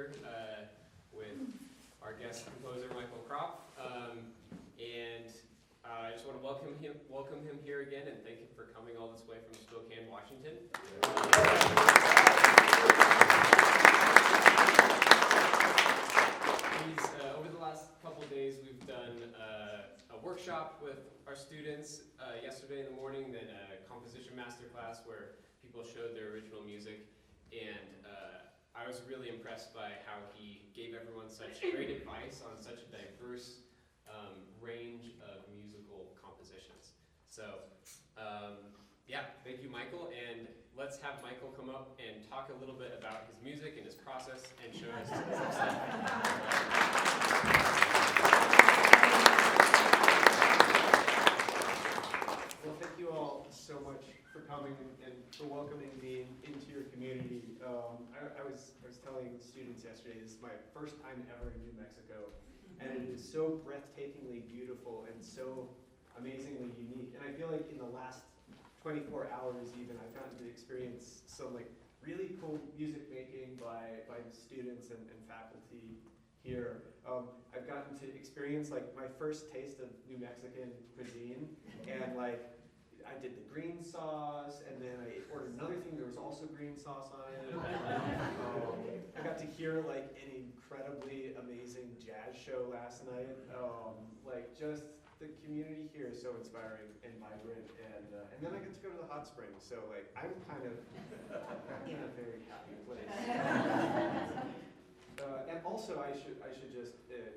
here with our guest composer Michael Kropf, and I just want to welcome him here again and thank him for coming all this way from Spokane, Washington. Over the last couple of days, we've done a workshop with our students yesterday in the morning, then a composition masterclass where people showed their original music, and I was really impressed by how he gave everyone such great advice on such a diverse range of musical compositions. So, yeah, thank you, Michael, and let's have Michael come up and talk a little bit about his music and his process and show us some stuff. Well, thank you all so much for coming and for welcoming me into your community. I was telling students yesterday, this is my first time ever in New Mexico, and it is so breathtakingly beautiful and so amazingly unique. And I feel like in the last 24 hours even, I've gotten to experience some like really cool music making by the students and faculty here. I've gotten to experience like my first taste of New Mexican cuisine, and like I did the green sauce, and then I ordered another thing. There was also green sauce on it. I got to hear like an incredibly amazing jazz show last night. Like just the community here is so inspiring and vibrant, and then I get to go to the hot springs. So like I'm kind of in a very happy place. And also, I should just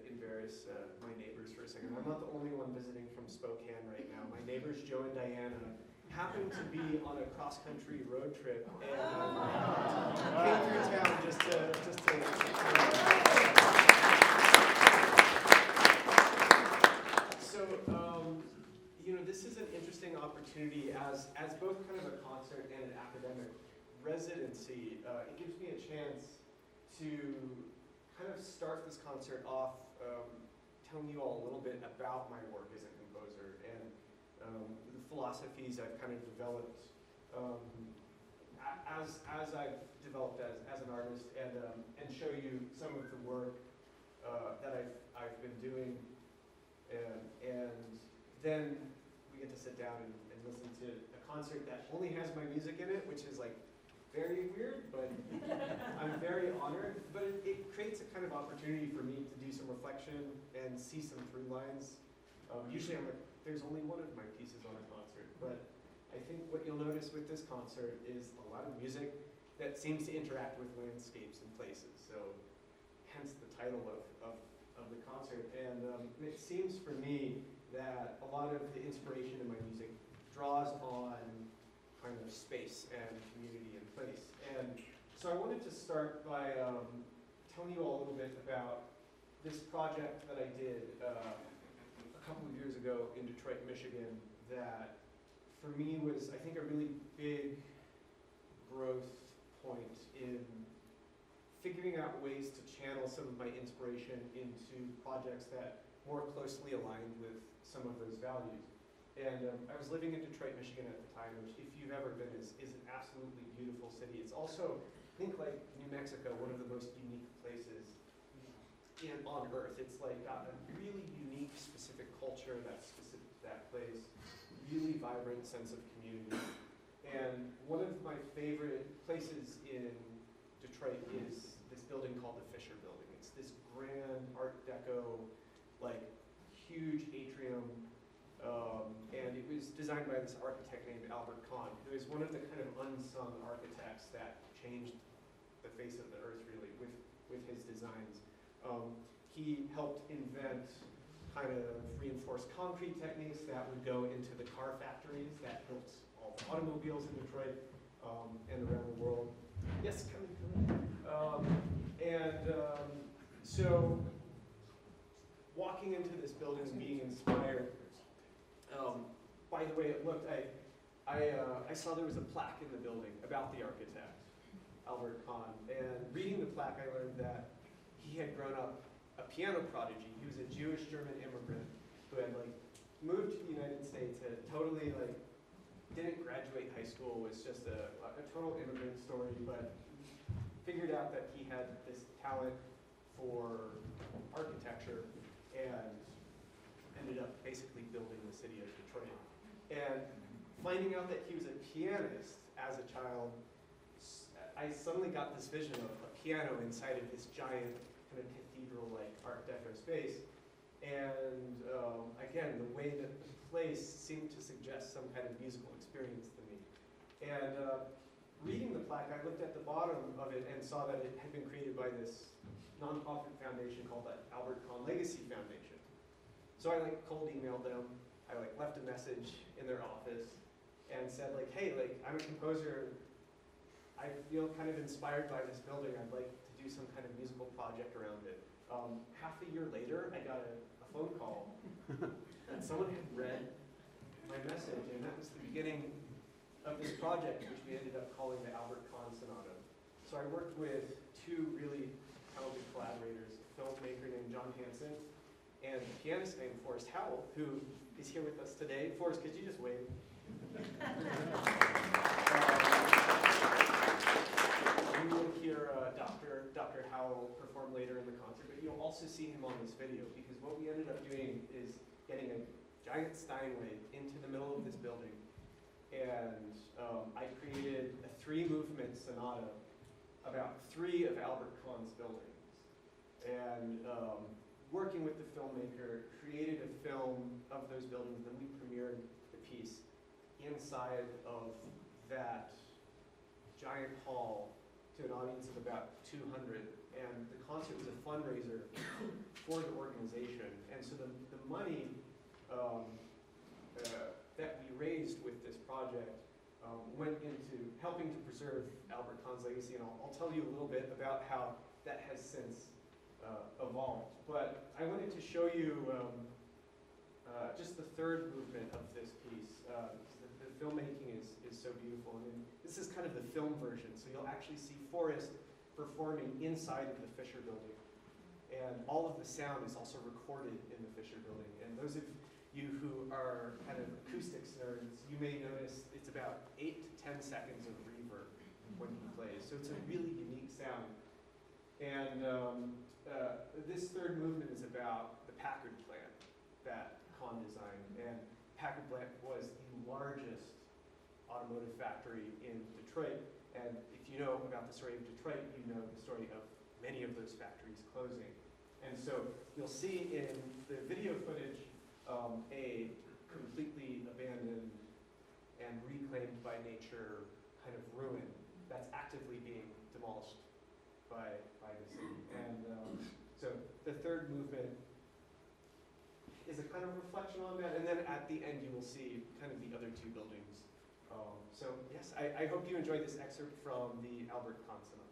embarrass my neighbors for a second. I'm not the only one visiting from Spokane right now. My neighbors, Joe and Diana, happened to be on a cross-country road trip and came through town just to So, you know, this is an interesting opportunity as both kind of a concert and an academic residency. It gives me a chance to kind of start this concert off telling you all a little bit about my work as a composer and the philosophies I've kind of developed as I've developed as an artist, and show you some of the work that I've been doing, and then we get to sit down and listen to a concert that only has my music in it, which is like very weird, but I'm very honored. But it creates a kind of opportunity for me to do some reflection and see some through lines. Usually I'm like, there's only one of my pieces on a concert, but I think what you'll notice with this concert is a lot of music that seems to interact with landscapes and places. So hence the title of the concert. And it seems for me that a lot of the inspiration in my music draws on kind of space and community and place. And so I wanted to start by telling you all a little bit about this project that I did a couple of years ago in Detroit, Michigan, that for me was, I think, a really big growth point in figuring out ways to channel some of my inspiration into projects that more closely aligned with some of those values. And I was living in Detroit, Michigan at the time, which, if you've ever been, is an absolutely beautiful city. It's also, I think, like New Mexico, one of the most unique places on Earth. It's like got a really unique, specific culture that's specific to that place, really vibrant sense of community. And one of my favorite places in Detroit is this building called the Fisher Building. It's this grand Art Deco, like huge atrium. And it was designed by this architect named Albert Kahn, who is one of the kind of unsung architects that changed the face of the earth, really, with his designs. He helped invent kind of reinforced concrete techniques that would go into the car factories that built all the automobiles in Detroit and around the world. Yes, come in. So walking into this building and being inspired. By the way it looked, I saw there was a plaque in the building about the architect, Albert Kahn, and reading the plaque I learned that he had grown up a piano prodigy. He was a Jewish German immigrant who had like moved to the United States, had totally like didn't graduate high school, was just a total immigrant story, but figured out that he had this talent for architecture and ended up basically building the city of Detroit. And finding out that he was a pianist as a child, I suddenly got this vision of a piano inside of this giant kind of cathedral-like Art Deco space. And again, the way that the place seemed to suggest some kind of musical experience to me. And reading the plaque, I looked at the bottom of it and saw that it had been created by this nonprofit foundation called the Albert Kahn Legacy Foundation. So I cold emailed them. I left a message in their office and said hey, I'm a composer. I feel kind of inspired by this building. I'd like to do some kind of musical project around it. Half a year later, I got a phone call and someone had read my message, and that was the beginning of this project, which we ended up calling the Albert Kahn Sonata. So I worked with two really talented collaborators, a filmmaker named John Hansen and a pianist named Forrest Howell, who is here with us today. Forrest, could you just wave? You will hear Dr. Howell perform later in the concert, but you'll also see him on this video, because what we ended up doing is getting a giant Steinway into the middle of this building, and I created a 3-movement sonata about 3 of Albert Kahn's buildings. And working with the filmmaker, created a film of those buildings, then we premiered the piece inside of that giant hall to an audience of about 200, and the concert was a fundraiser for the organization. And so the money that we raised with this project went into helping to preserve Albert Kahn's legacy, and I'll tell you a little bit about how that has since evolved. But I wanted to show you just the 3rd movement of this piece. The filmmaking is so beautiful. And this is kind of the film version, so you'll actually see Forrest performing inside of the Fisher Building. And all of the sound is also recorded in the Fisher Building. And those of you who are kind of acoustics nerds, you may notice it's about 8 to 10 seconds of reverb when he plays. So it's a really unique sound. And this 3rd movement is about the Packard plant that Kahn designed. And Packard plant was the largest automotive factory in Detroit. And if you know about the story of Detroit, you know the story of many of those factories closing. And so you'll see in the video footage a completely abandoned and reclaimed by nature kind of ruin that's actively being demolished by the city. And so the 3rd movement is a kind of reflection on that. And then at the end, you will see kind of the other 2 buildings. So yes, I hope you enjoyed this excerpt from the Albert Kahn Sonata.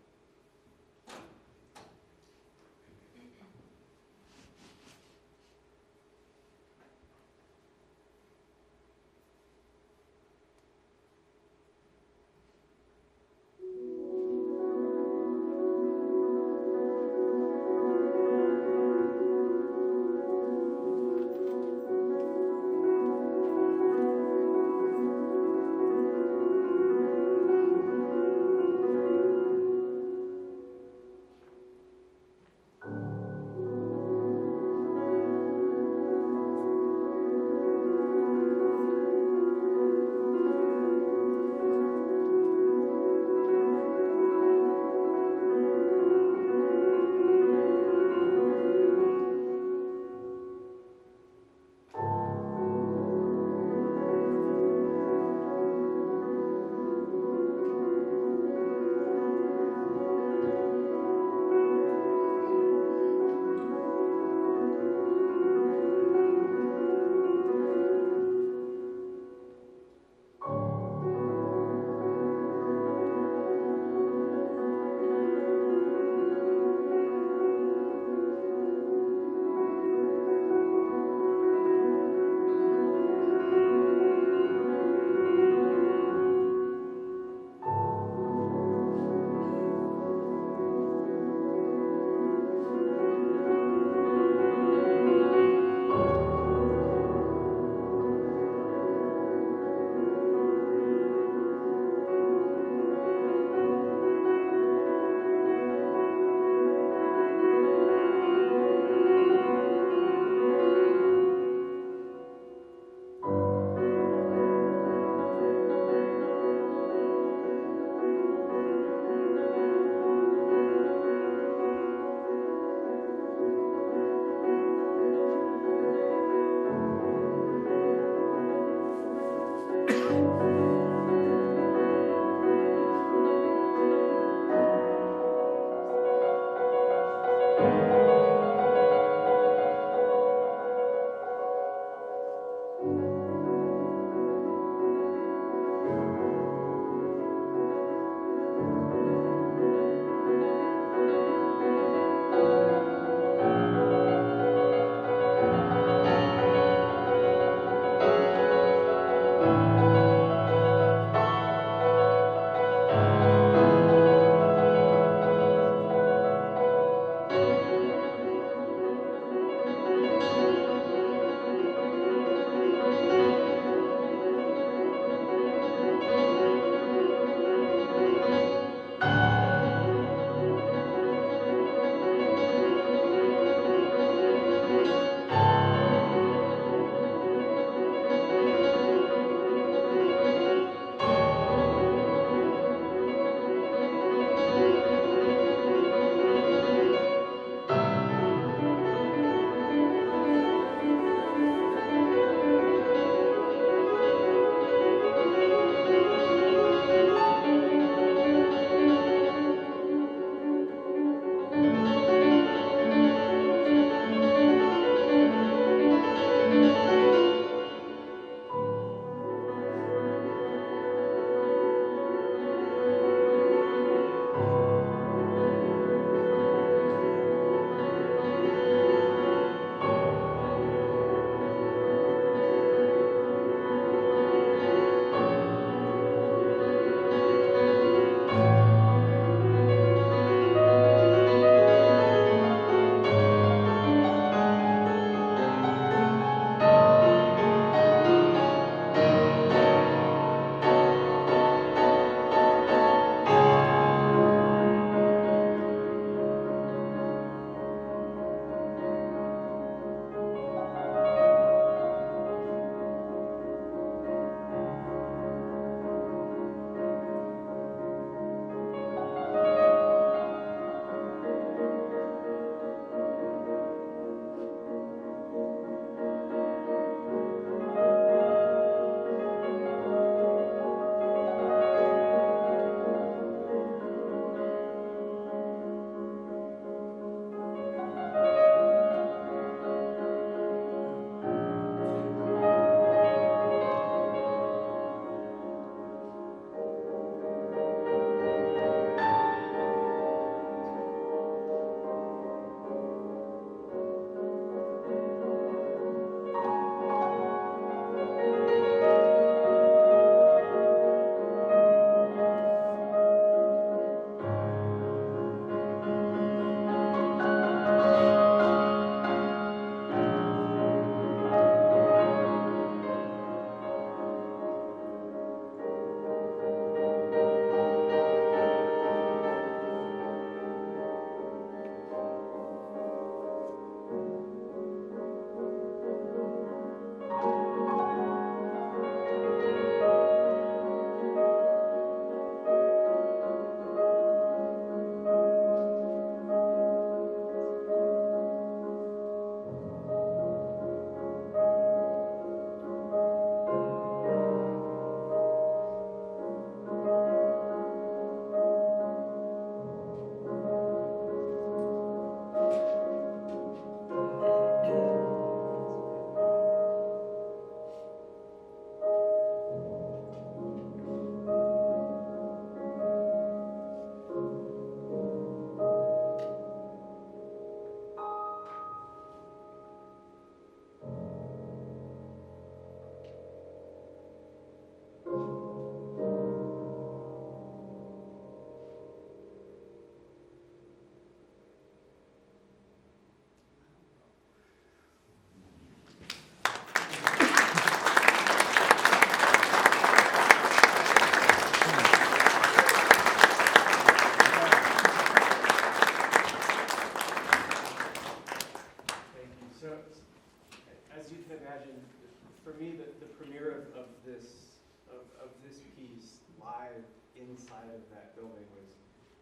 inside of that building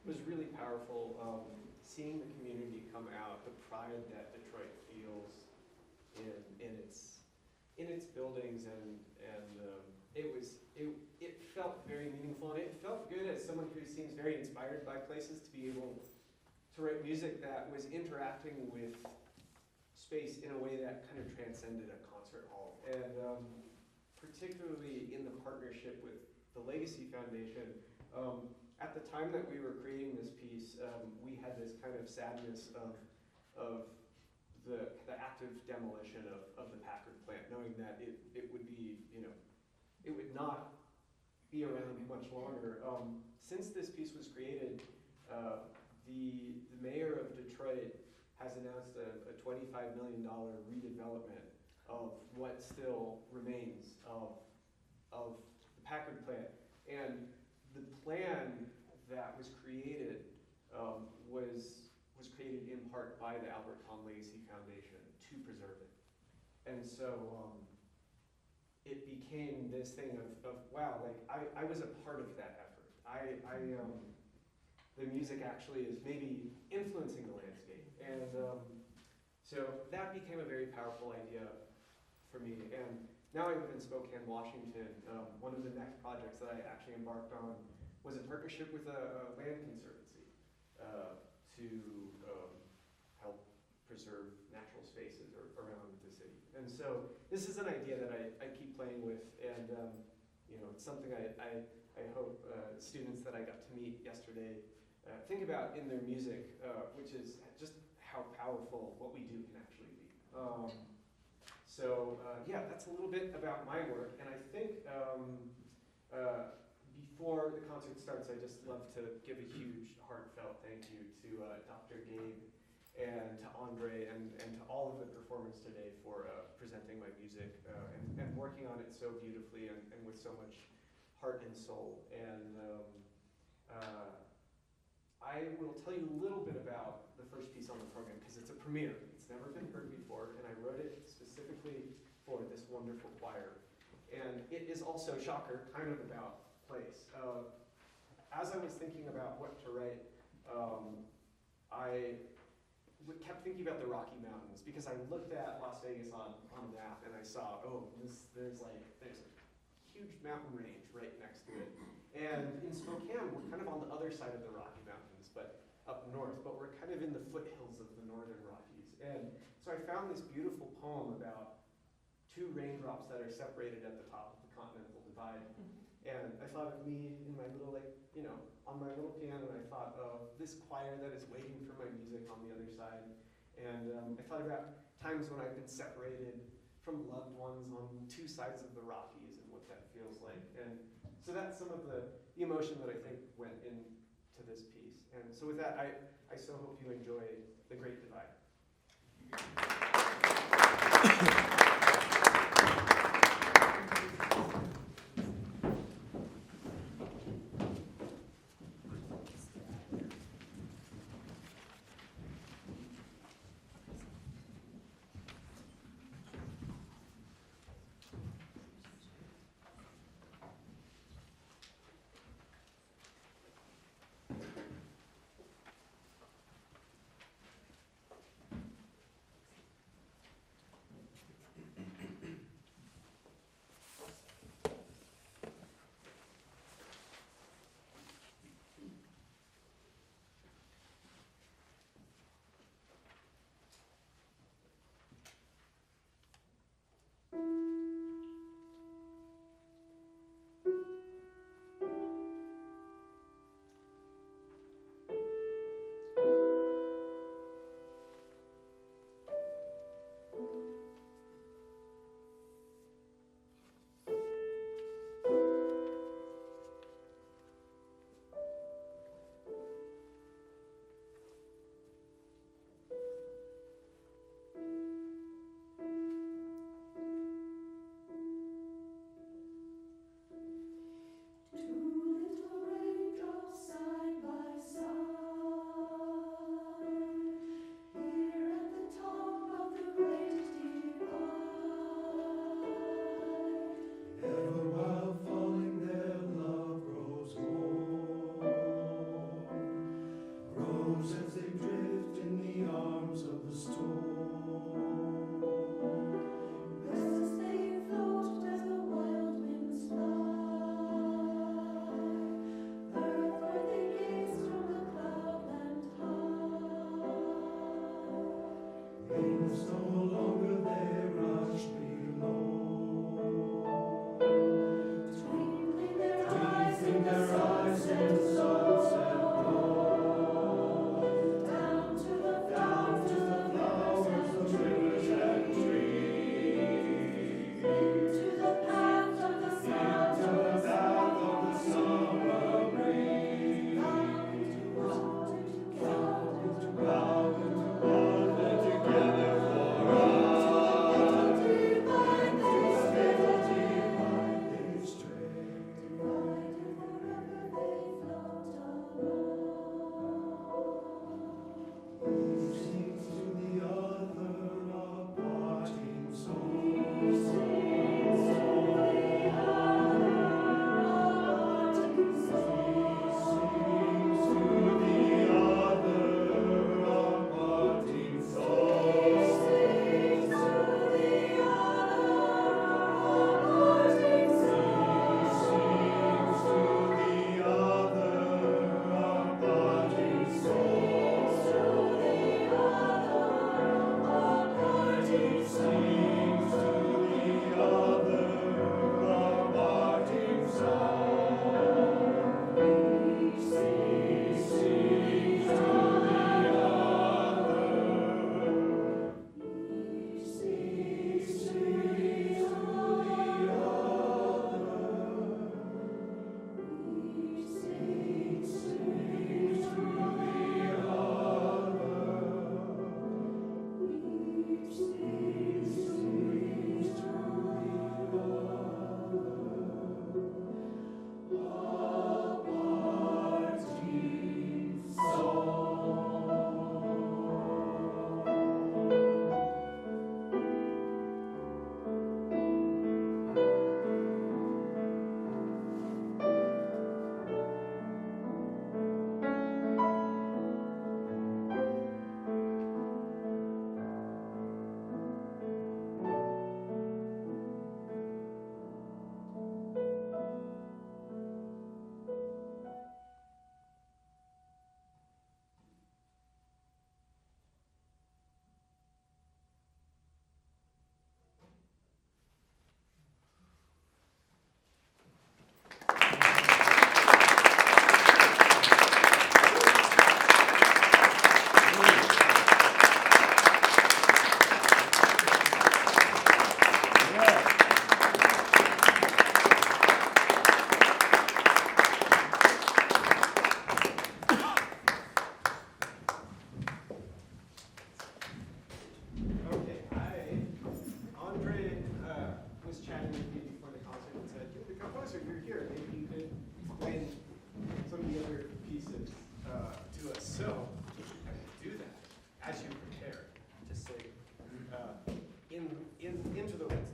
was really powerful. Seeing the community come out, the pride that Detroit feels in its buildings, and it felt very meaningful, and it felt good as someone who seems very inspired by places to be able to write music that was interacting with space in a way that kind of transcended a concert hall. And particularly in the partnership with the Legacy Foundation, at the time that we were creating this piece, we had this kind of sadness of the active demolition of the Packard plant, knowing that it would be, it would not be around much longer. Since this piece was created, the mayor of Detroit has announced a $25 million redevelopment of what still remains of the Packard plant. And the plan that was created was created in part by the Albert Kahn Legacy Foundation to preserve it. And so it became this thing of wow, like I was a part of that effort. The music actually is maybe influencing the landscape. And so that became a very powerful idea for me. And now I live in Spokane, Washington. One of the next projects that I actually embarked on was a partnership with a land conservancy to help preserve natural spaces around the city. And so this is an idea that I keep playing with, and it's something I hope students that I got to meet yesterday think about in their music, which is just how powerful what we do can actually be. Yeah, that's a little bit about my work, and I think before the concert starts, I just love to give a huge heartfelt thank you to Dr. Gabe and to André and to all of the performers today for presenting my music and working on it so beautifully and with so much heart and soul. And I will tell you a little bit about the first piece on the program because it's a premiere. It's never been heard before, and I wrote it specifically for this wonderful choir. And it is also, shocker, kind of about place. As I was thinking about what to write, I kept thinking about the Rocky Mountains because I looked at Las Vegas on a map and I saw, there's a huge mountain range right next to it. And in Spokane, we're kind of on the other side of the Rocky Mountains, but up north, but we're kind of in the foothills of the northern Rockies. And so I found this beautiful poem about two raindrops that are separated at the top of the Continental Divide. And I thought of me in my little, on my little piano, and I thought of this choir that is waiting for my music on the other side. And I thought about times when I've been separated from loved ones on two sides of the Rockies and what that feels like. And so that's some of the emotion that I think went into this piece. And so with that, I so hope you enjoy The Great Divide.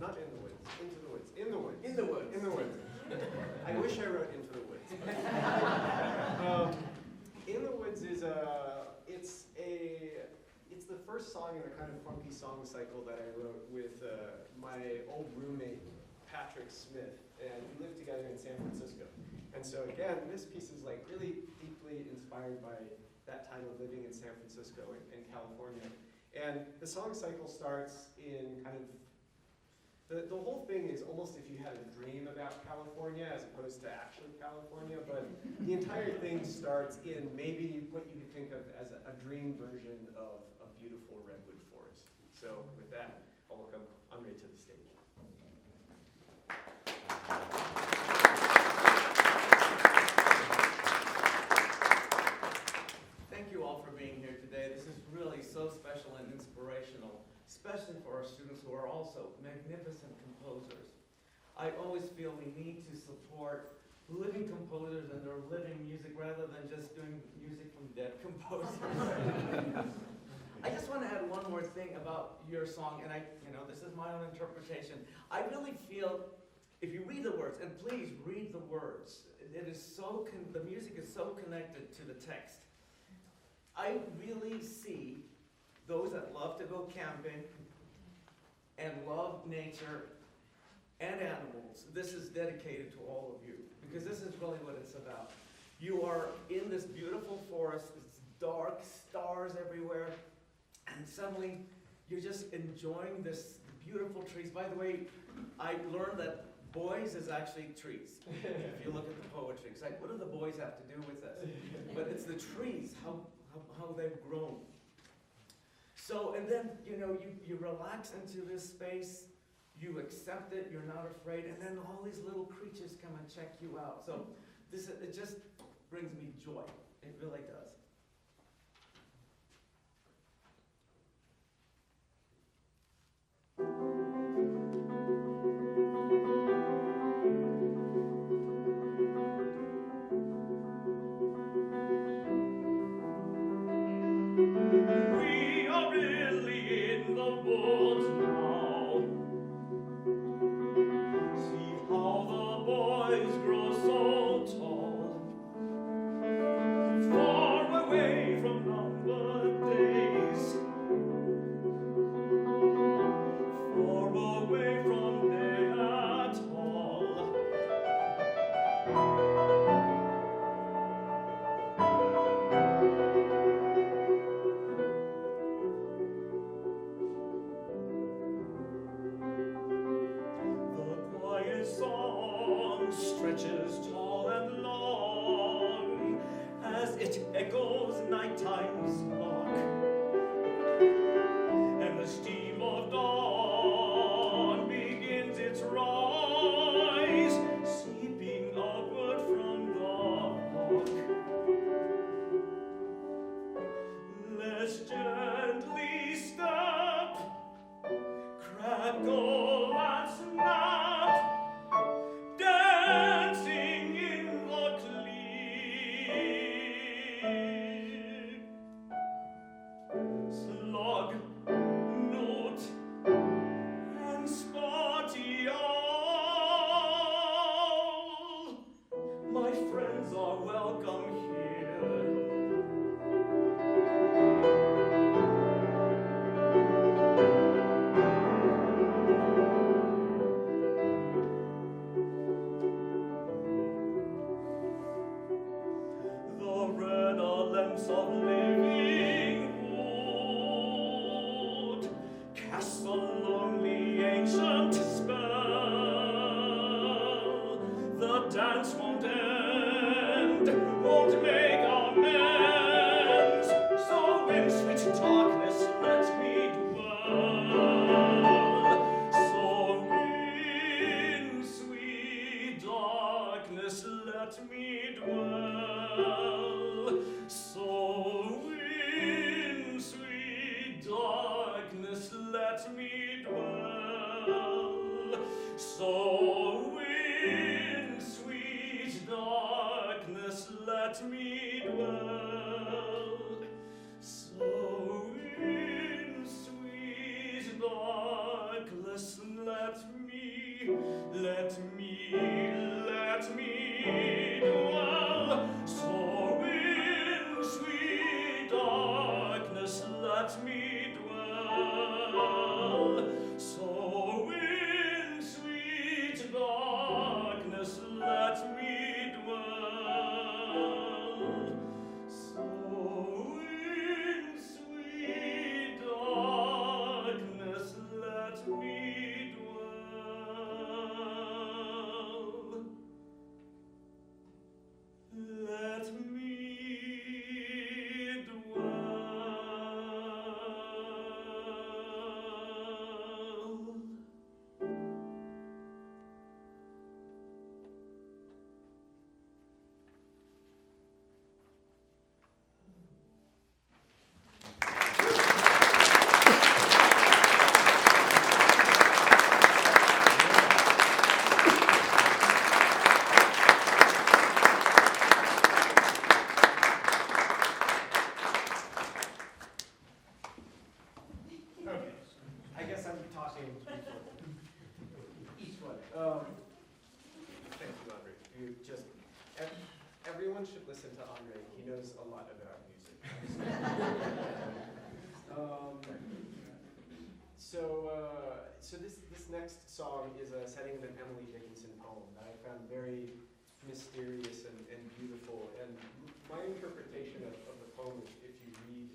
not in the woods. Into the woods. In the woods. In the woods. In the woods. I wish I wrote Into the Woods. In the Woods is it's the first song in a kind of funky song cycle that I wrote with my old roommate Patrick Smith, and we lived together in San Francisco. And so again, this piece is like really deeply inspired by that time of living in San Francisco and California. And the song cycle starts in kind of the whole thing is almost if you had a dream about California as opposed to actually California, but the entire thing starts in maybe what you could think of as a dream version of a beautiful redwood forest. So with that, I'll welcome André to the stage. Thank you all for being here today. This is really so special and inspirational, especially for our students who are also magnificent composers. I always feel we need to support living composers and their living music rather than just doing music from dead composers. I just want to add one more thing about your song, and this is my own interpretation. I really feel, if you read the words, and please read the words, it is so the music is so connected to the text. I really see those that love to go camping and love nature and animals. This is dedicated to all of you, because this is really what it's about. You are in this beautiful forest, it's dark, stars everywhere, and suddenly you're just enjoying this beautiful trees. By the way, I learned that boys is actually trees. If you look at the poetry, it's like, what do the boys have to do with this? But it's the trees, how they've grown. So, and then, you relax into this space, you accept it, you're not afraid, and then all these little creatures come and check you out. So it just brings me joy. It really does. We are really in the woods now. See how the boys grow so tall, far away from numbered days, far away from day at all. Stretches tall and long as it echoes nighttime's knock, and the steam of dawn begins its rise, seeping upward from the rock. Let's gently step, crackle and snap, dancing in the clear. Slug, note, and spotty owl, my friends are welcome here. Of living wood cast a lonely ancient spell. The dance won't end, won't make amends. So in sweet darkness let me dwell. So in sweet darkness let me dwell. So in sweet darkness let me dwell. So in sweet darkness let me dwell. So in sweet darkness let me Thank you, André. Everyone should listen to André. He knows a lot about music. So this next song is a setting of an Emily Dickinson poem that I found very mysterious and beautiful. And my interpretation of the poem, if you read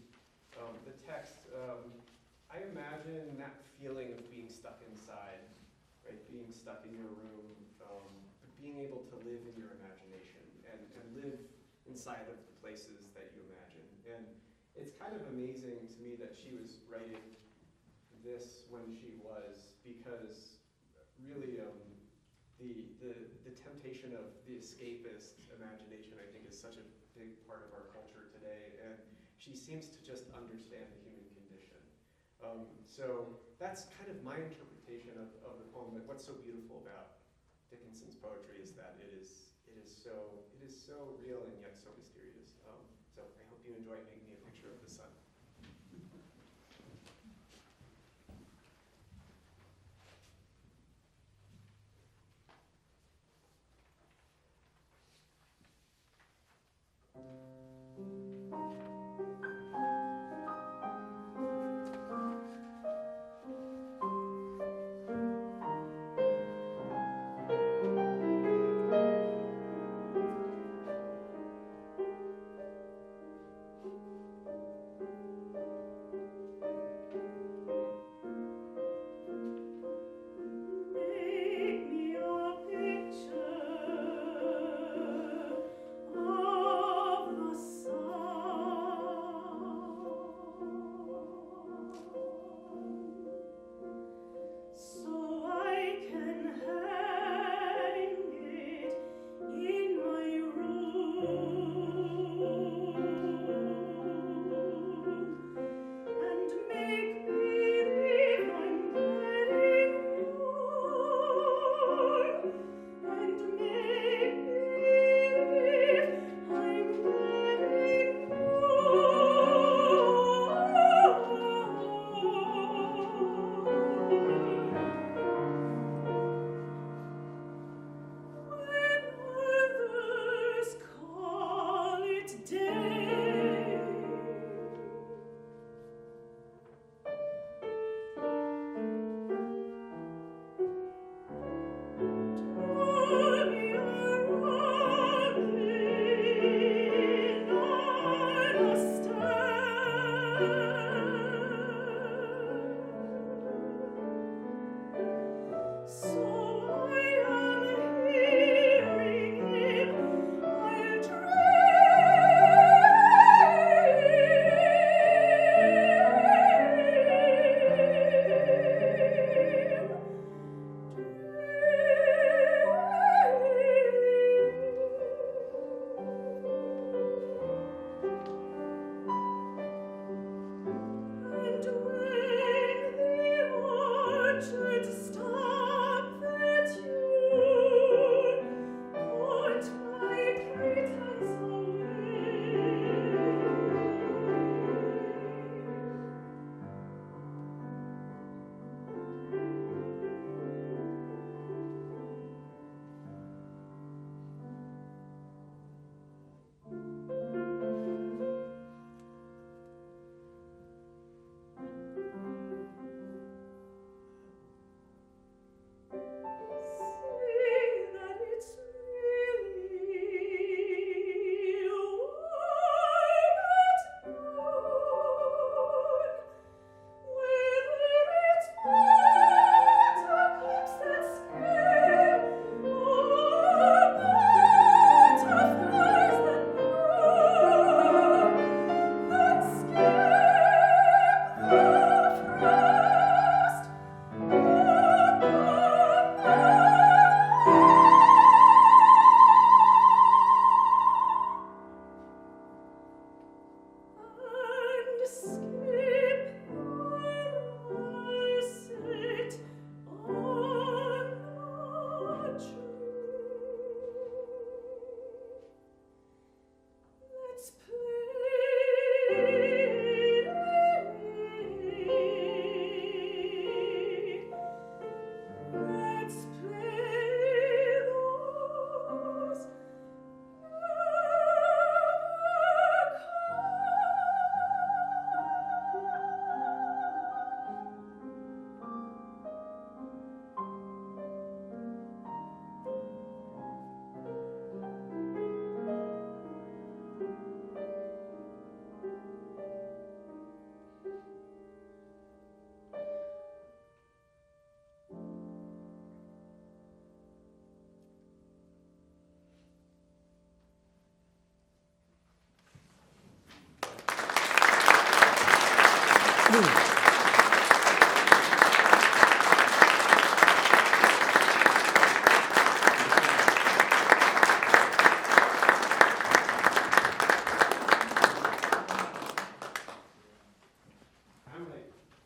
the text, I imagine that feeling of being stuck inside, right? Being stuck in your room, but being able to live in your imagination and live inside of the places that you imagine. And it's kind of amazing to me that she was writing this when she was, because really the temptation of the escapist imagination, I think, is such a big part of our culture today. And she seems to just understand the human condition. So that's kind of my interpretation of the poem. But what's so beautiful about Dickinson's poetry is that it is so real and yet so mysterious. So I hope you enjoy making me a picture of the sun.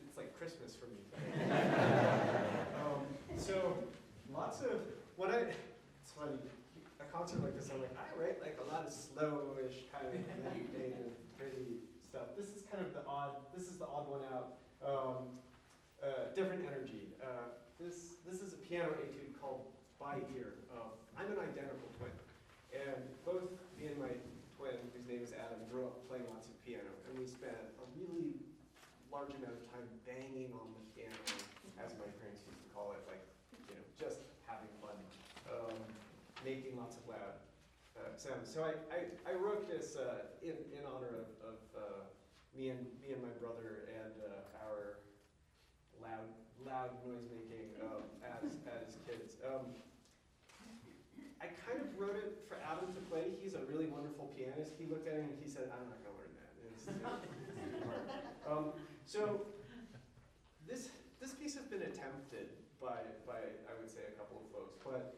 it's like Christmas for me. So lots of, it's funny, a concert like this, I'm like, I write like a lot of slowish kind of meditative, pretty stuff. This is kind of the odd one out. Different energy. This is a piano etude called By Ear. I'm an identical twin, and both me and my twin, whose name is Adam, grew up playing lots of piano, and we spent a really large amount of time banging on the piano, as my parents used to call it, like, just having fun, making lots of loud sounds. So I wrote this in honor of me and my brother and our loud noise making as kids. I kind of wrote it for Adam to play. He's a really wonderful pianist. He looked at it and he said, "I'm not going to learn that. It's hard." So this piece has been attempted by I would say a couple of folks, but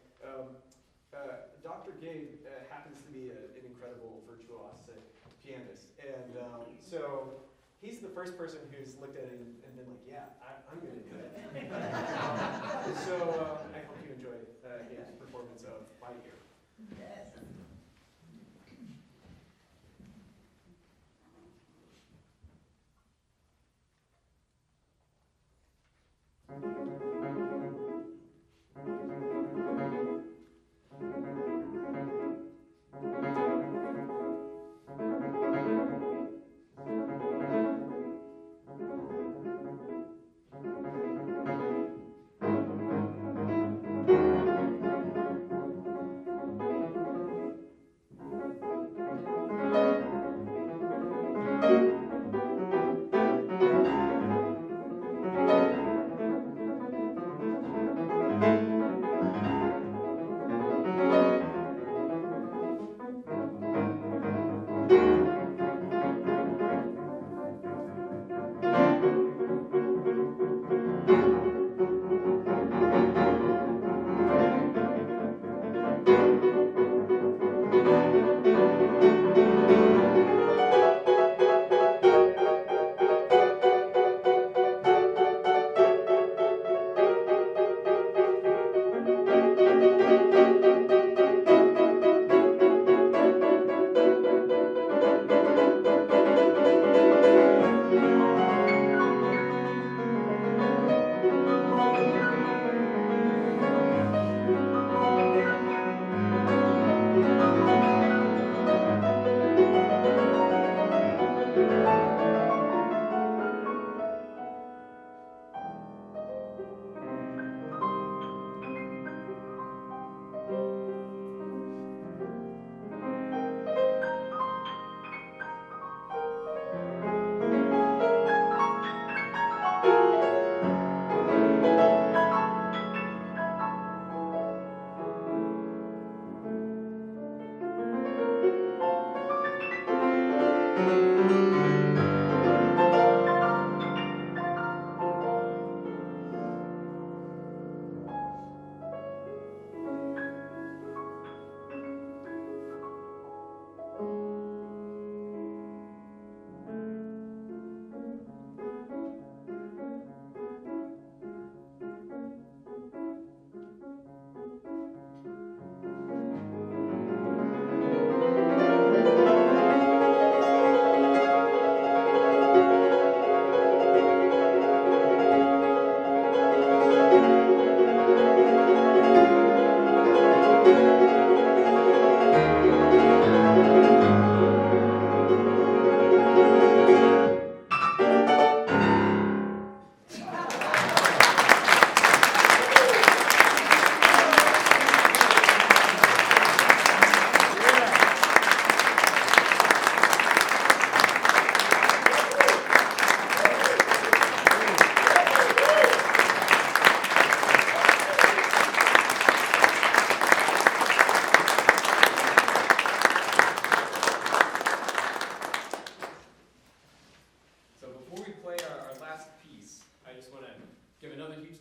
Dr. Gabe happens to be an incredible virtuosic pianist, and so he's the first person who's looked at it and been like, "Yeah, I'm going to do it." So I hope you enjoy his performance of By Ear. Yes.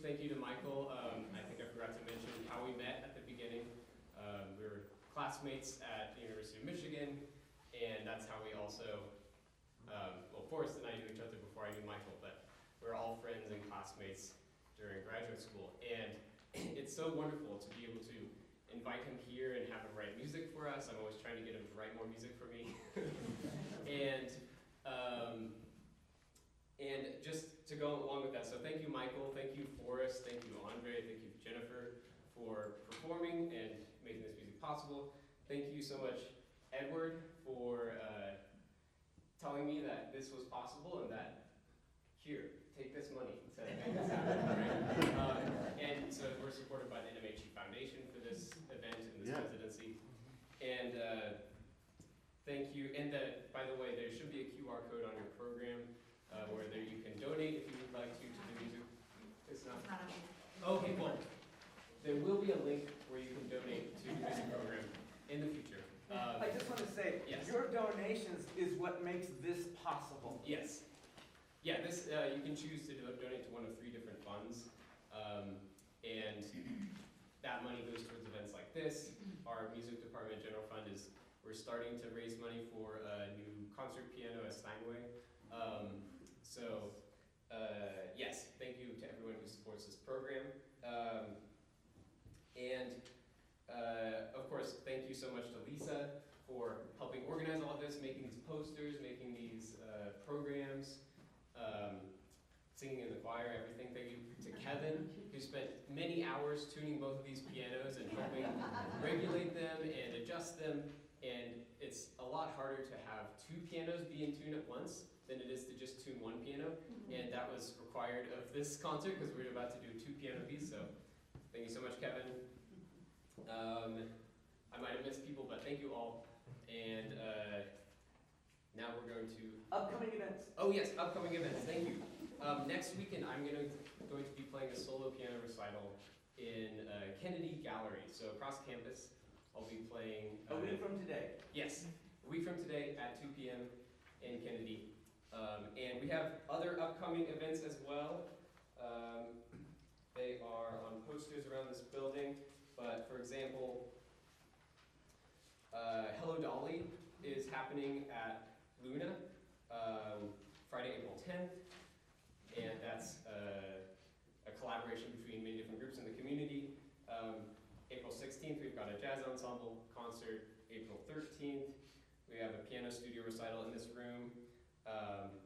thank you to Michael. I think I forgot to mention how we met at the beginning. We were classmates at the University of Michigan, and that's how we also, well, Forrest and I knew each other before I knew Michael, but classmates during graduate school. And it's so wonderful to be able to invite him here and have him write music for us. I'm always trying to get him to write more music for me. And just to go along with that, so thank you, Michael, thank you, Forrest, thank you, André, thank you, Jennifer, for performing and making this music possible. Thank you so much, Edward, for telling me that this was possible and that, here, take this money to make this happen, right? And so we're supported by the NMHU Foundation for this event and this residency. And thank you. And by the way, there should be a QR code on your program where you can donate if you would like to the music. It's not. Okay, well, there will be a link where you can donate to the music program in the future. I just want to say, yes. Your donations is what makes this possible. Yes. Yeah, this you can choose to donate to one of 3 different funds, and that money goes towards events like this. Our music department general fund we're starting to raise money for a new concert piano at Steinway. Yes, thank you to everyone who supports this program. Of course, thank you so much to Lisa for helping organize all of this, making these posters, making these programs, singing in the choir, everything. Thank you to Kevin, who spent many hours tuning both of these pianos and helping regulate them and adjust them. And it's a lot harder to have 2 pianos be in tune at once than it is to just tune 1 piano. And that was required of this concert because we're about to do 2 piano pieces. So thank you so much, Kevin. I might have missed people, but thank you all. And now we're going to... Upcoming events. Oh yes, upcoming events, thank you. Next weekend I'm going to be playing a solo piano recital in Kennedy Gallery. So across campus, I'll be playing... A week from today. Yes, a week from today at 2 p.m. in Kennedy. And we have other upcoming events as well. They are on posters around this building. But for example, Hello Dolly is happening at Luna Friday, April 10th. And that's a collaboration between many different groups in the community. April 16th, we've got a jazz ensemble concert. April 13th, we have a piano studio recital in this room.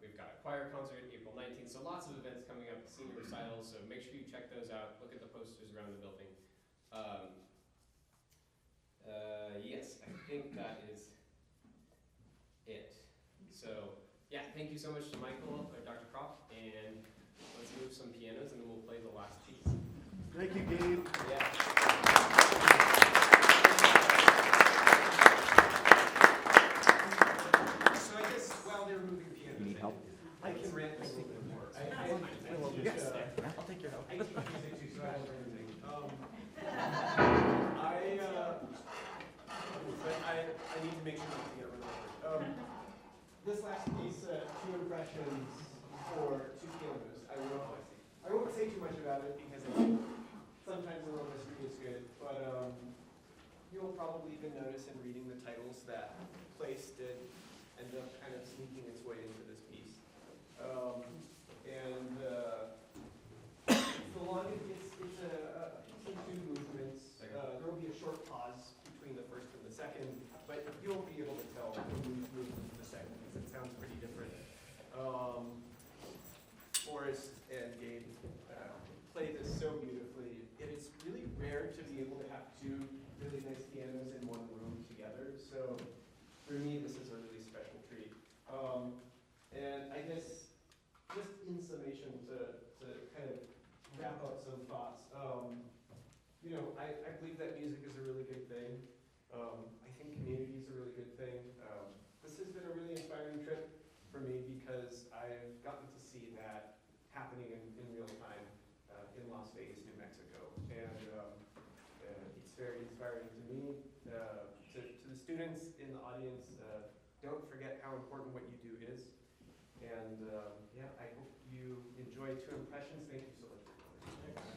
We've got a choir concert April 19th. So lots of events coming up, senior recitals. So make sure you check those out. Look at the posters around the building. Yes, I think that is it. So yeah, thank you so much to Michael, Dr. Kropf, and let's move some pianos and then we'll play the last piece. Thank you, Gabe. Yeah. So I guess while they're moving pianos, You need help? I can rant a little bit more. I'll take your help. I teach music too, so I don't learn anything. I need to make sure not to get really this last piece, 2 impressions for 2 pianos. I won't say too much about it because sometimes a little mystery is good, but you'll probably even notice in reading the titles that place did end up kind of sneaking its way into this piece. So long as it's a piece in 2 movements, there will be a short pause between the first and the second, but you'll be able to tell when we move to the second because it sounds pretty different. Forrest and Gabe play this so beautifully. It is really rare to be able to have 2 really nice pianos in one room together. So for me, this is a really special treat. And I guess just in summation to kind of wrap up some thoughts. I believe that music is a really good thing. I think community is a really good thing. This has been a really inspiring trip for me because I've gotten to see that happening in real time in Las Vegas, New Mexico. And it's very inspiring to me. To the students in the audience, don't forget how important what you do is. And yeah, I hope you enjoy 2 impressions. Thank you so much for coming.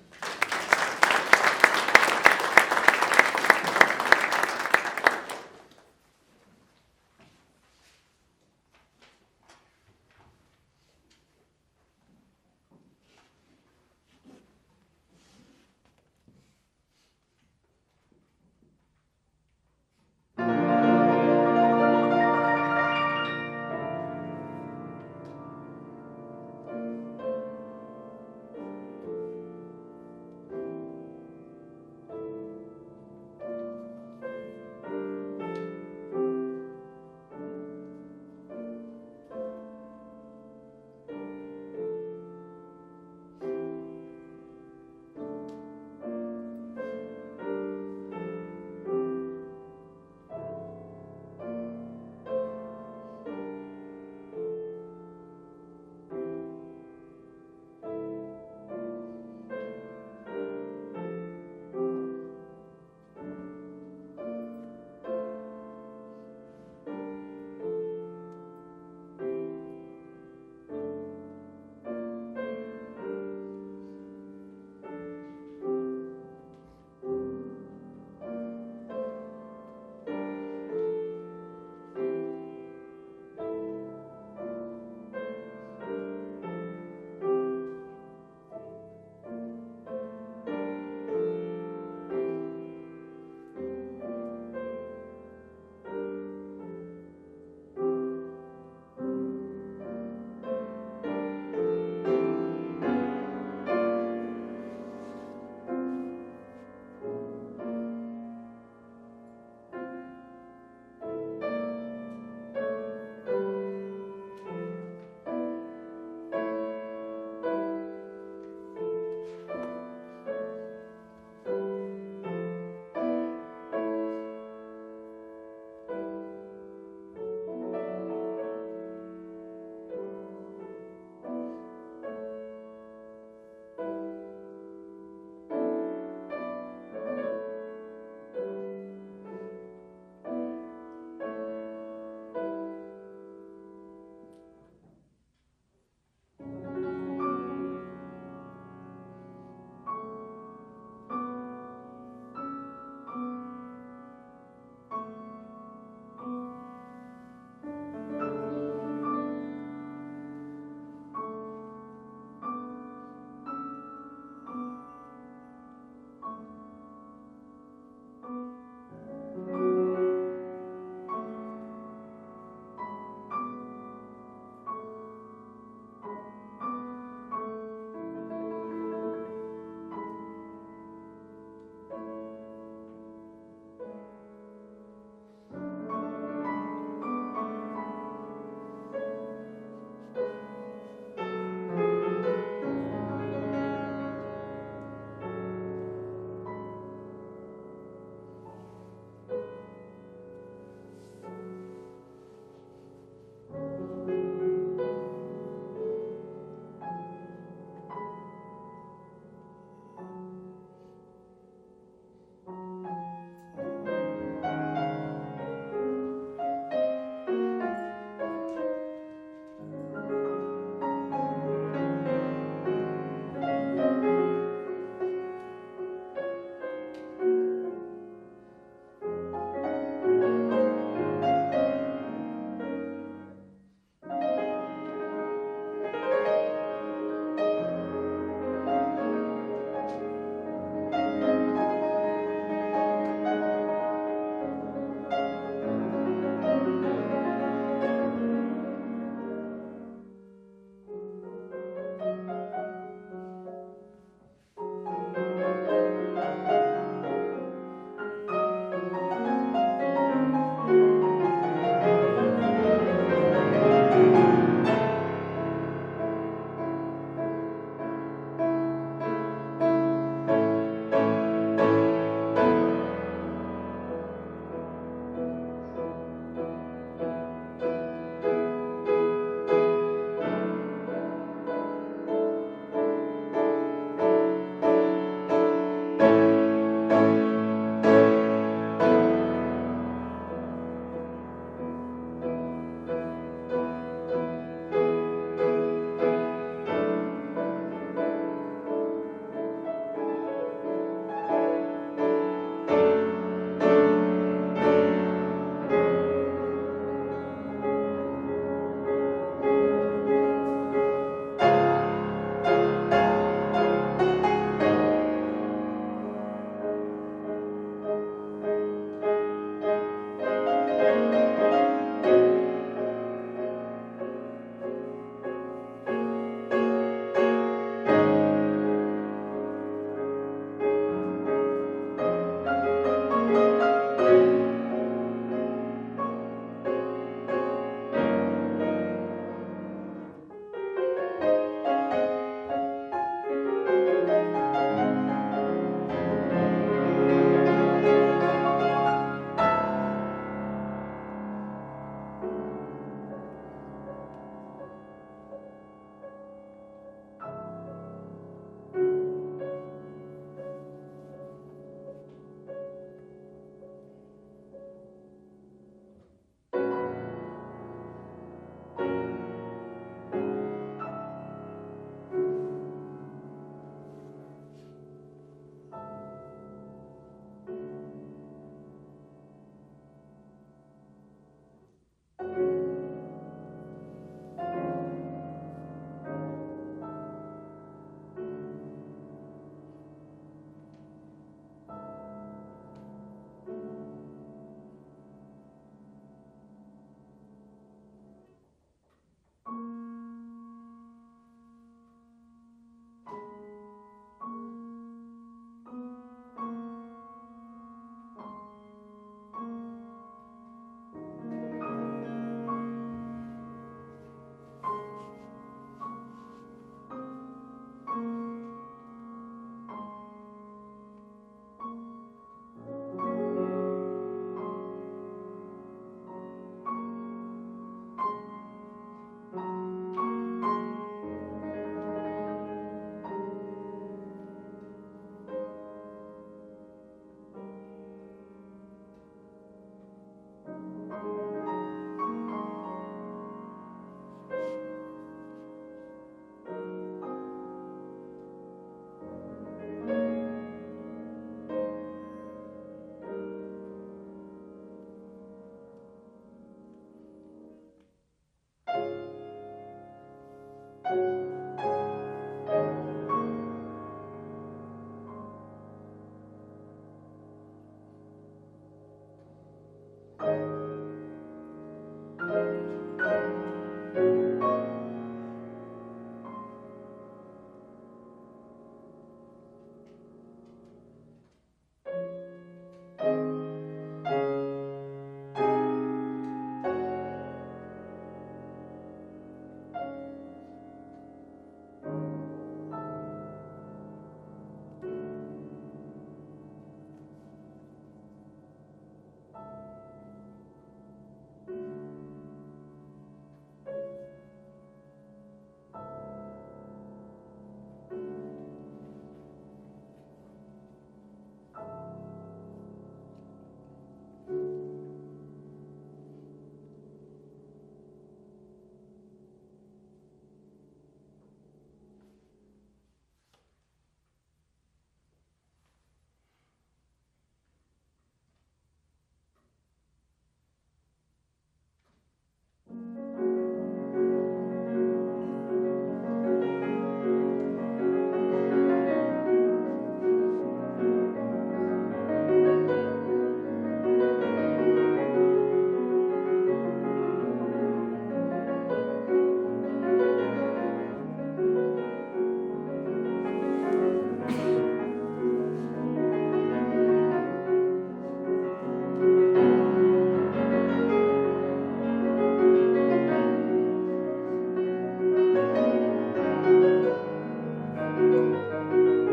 Thank you.